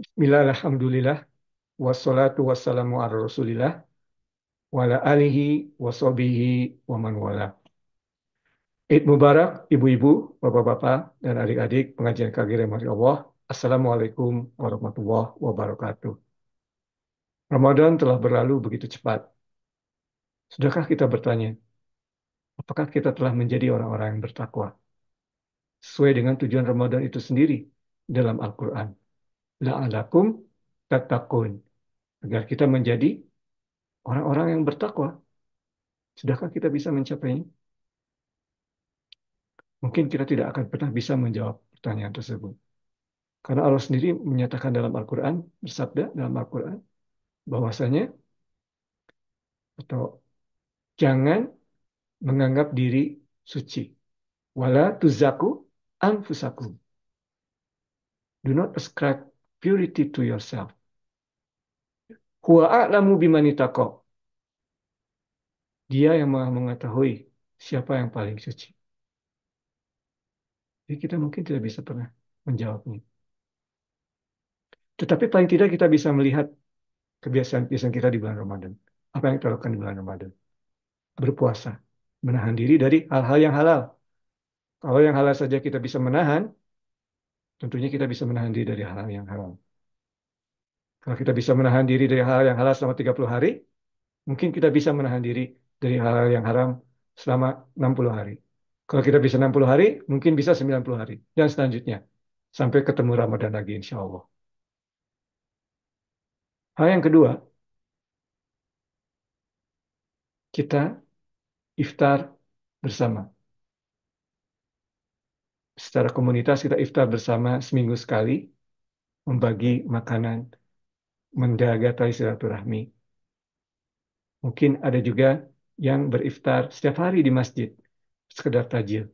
Bismillah, alhamdulillah, wassalatu wassalamu ala rasulillah, wa ala alihi, wa sahbihi, wa man wala. Id Mubarak, ibu-ibu, bapak-bapak, dan adik-adik pengajian KG Remari Allah. Assalamualaikum warahmatullahi wabarakatuh. Ramadan telah berlalu begitu cepat. Sudahkah kita bertanya, apakah kita telah menjadi orang-orang yang bertakwa? Sesuai dengan tujuan Ramadan itu sendiri dalam Al-Quran. La'alakum tattaqun. Agar kita menjadi orang-orang yang bertakwa. Sudahkah kita bisa mencapainya? Mungkin kita tidak akan pernah bisa menjawab pertanyaan tersebut. Karena Allah sendiri menyatakan dalam Al-Quran, bersabda dalam Al-Quran, bahwasanya atau jangan menganggap diri suci. Wala tuzaku anfusakum. Do not ascribe purity to yourself. Huwa a'lamu bimani taqwa. Dia yang maha mengetahui siapa yang paling suci. Jadi kita mungkin tidak bisa pernah menjawabnya. Tetapi paling tidak kita bisa melihat kebiasaan-kebiasaan kita di bulan Ramadan. Apa yang kita lakukan di bulan Ramadan? Berpuasa, menahan diri dari hal-hal yang halal. Kalau yang halal saja kita bisa menahan, tentunya kita bisa menahan diri dari hal-hal yang haram. Kalau kita bisa menahan diri dari hal yang halal selama 30 hari, mungkin kita bisa menahan diri dari hal-hal yang haram selama 60 hari. Kalau kita bisa 60 hari, mungkin bisa 90 hari. Dan selanjutnya, sampai ketemu Ramadan lagi insya Allah. Hal yang kedua, kita iftar bersama. Secara komunitas kita iftar bersama seminggu sekali, membagi makanan, menjaga tali silaturahmi. Mungkin ada juga yang beriftar setiap hari di masjid, sekedar tajil.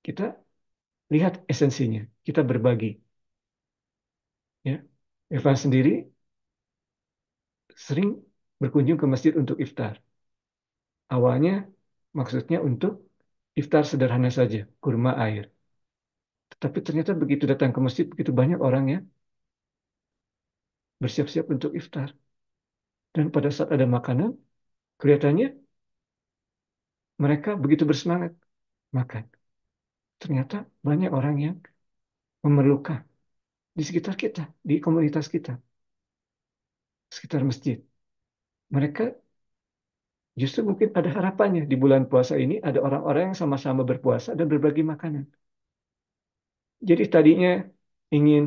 Kita lihat esensinya, kita berbagi. Ya, Irfan sendiri sering berkunjung ke masjid untuk iftar. Awalnya maksudnya untuk iftar sederhana saja, kurma air. Tetapi ternyata begitu datang ke masjid, begitu banyak orang yang bersiap-siap untuk iftar. Dan pada saat ada makanan, kelihatannya mereka begitu bersemangat makan. Ternyata banyak orang yang memerlukan di sekitar kita, di komunitas kita, sekitar masjid. Mereka justru mungkin ada harapannya di bulan puasa ini ada orang-orang yang sama-sama berpuasa dan berbagi makanan. Jadi tadinya ingin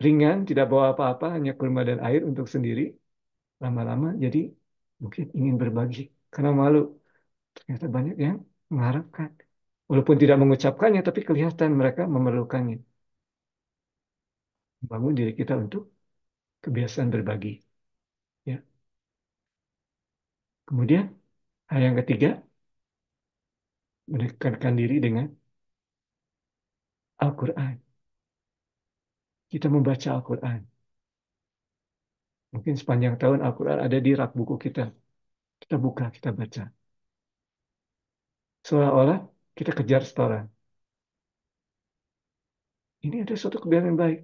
ringan, tidak bawa apa-apa, hanya kurma dan air untuk sendiri. Lama-lama jadi mungkin ingin berbagi karena malu. Ternyata banyak yang mengharapkan. Walaupun tidak mengucapkannya, tapi kelihatan mereka memerlukannya. Bangun diri kita untuk kebiasaan berbagi. Ya. Kemudian, hal yang ketiga, mendekatkan diri dengan Al-Quran. Kita membaca Al-Quran. Mungkin sepanjang tahun Al-Quran ada di rak buku kita. Kita buka, kita baca. Seolah-olah kita kejar setoran. Ini ada suatu kebiasaan yang baik.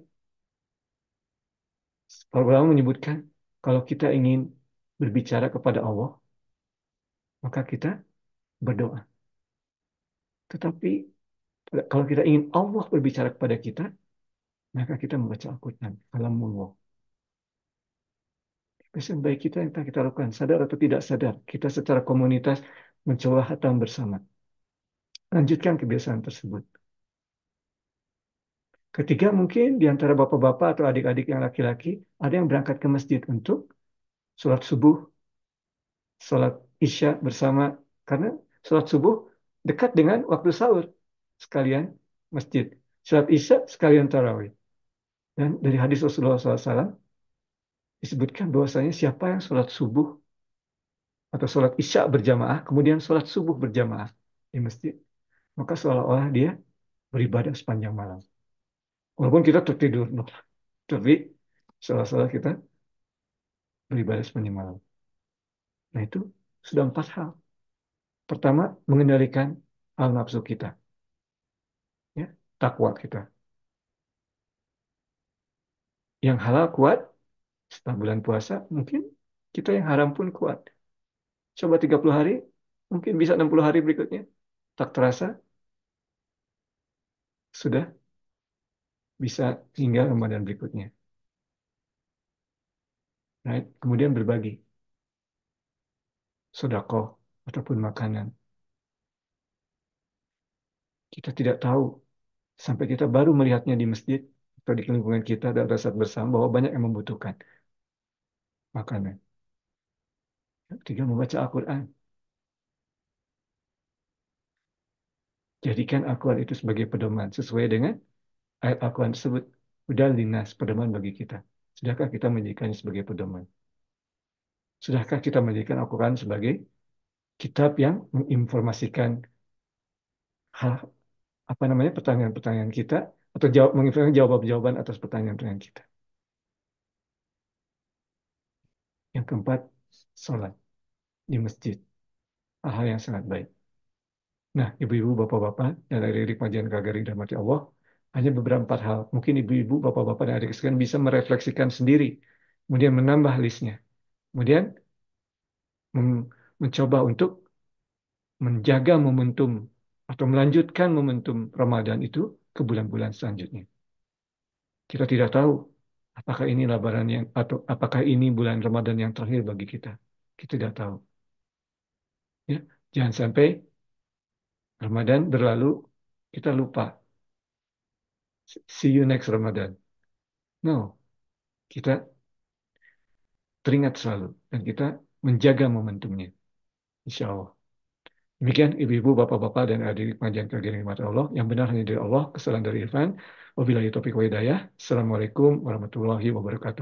Para ulama menyebutkan, kalau kita ingin berbicara kepada Allah, maka kita berdoa. Tetapi kalau kita ingin Allah berbicara kepada kita, maka kita membaca Al-Quran. Kalamullah. Kebiasaan baik kita yang kita lakukan, sadar atau tidak sadar, kita secara komunitas mencoba hatam bersama. Lanjutkan kebiasaan tersebut. Ketiga, mungkin di antara bapak-bapak atau adik-adik yang laki-laki, ada yang berangkat ke masjid untuk sholat subuh, sholat isya bersama. Karena sholat subuh dekat dengan waktu sahur. Sekalian masjid. Sholat isya sekalian tarawih. Dan dari hadis Rasulullah SAW disebutkan bahwasanya siapa yang sholat subuh atau sholat isya berjamaah, kemudian sholat subuh berjamaah di masjid, maka seolah-olah dia beribadah sepanjang malam. Walaupun kita tertidur, tapi seolah-olah kita beribadah sepanjang malam. Nah itu sudah 4 hal. Pertama, mengendalikan hal nafsu kita, ya, takwa kita. Yang halal kuat setelah bulan puasa, mungkin kita yang haram pun kuat. Coba 30 hari, mungkin bisa 60 hari berikutnya. Tak terasa, sudah bisa hingga Ramadan berikutnya. Right? Kemudian berbagi, sedekah ataupun makanan. Kita tidak tahu sampai kita baru melihatnya di masjid atau di lingkungan kita dan saat bersama bahwa banyak yang membutuhkan makanan. Tinggal membaca Al-Quran. Jadikan Al-Quran itu sebagai pedoman sesuai dengan ayat Al-Quran tersebut. Udah linas, pedoman bagi kita. Sudahkah kita menjadikannya sebagai pedoman? Sudahkah kita menjadikan Al-Quran sebagai kitab yang menginformasikan hal apa namanya pertanyaan-pertanyaan kita atau menginformasikan jawaban-jawaban atas pertanyaan-pertanyaan kita. Yang keempat, sholat di masjid. Hal yang sangat baik. Nah, ibu-ibu, bapak-bapak, dan adik-adik Majen Kagari dan Mati Allah, hanya beberapa empat hal. Mungkin ibu-ibu, bapak-bapak, dan adik sekalian bisa merefleksikan sendiri, kemudian menambah listnya, kemudian mencoba untuk menjaga momentum atau melanjutkan momentum Ramadan itu ke bulan-bulan selanjutnya. Kita tidak tahu apakah ini lebaran yang atau apakah ini bulan Ramadan yang terakhir bagi kita. Kita tidak tahu. Ya, jangan sampai Ramadan berlalu kita lupa. See you next Ramadan. No, kita teringat selalu dan kita menjaga momentumnya. Insya Allah. Demikian ibu-ibu, bapak-bapak, dan adik pengajian kalian mata Allah. Yang benar hanya dari Allah, kesalahan dari Irfan. Wabillahi taufiq wa hidayah. Assalamualaikum warahmatullahi wabarakatuh.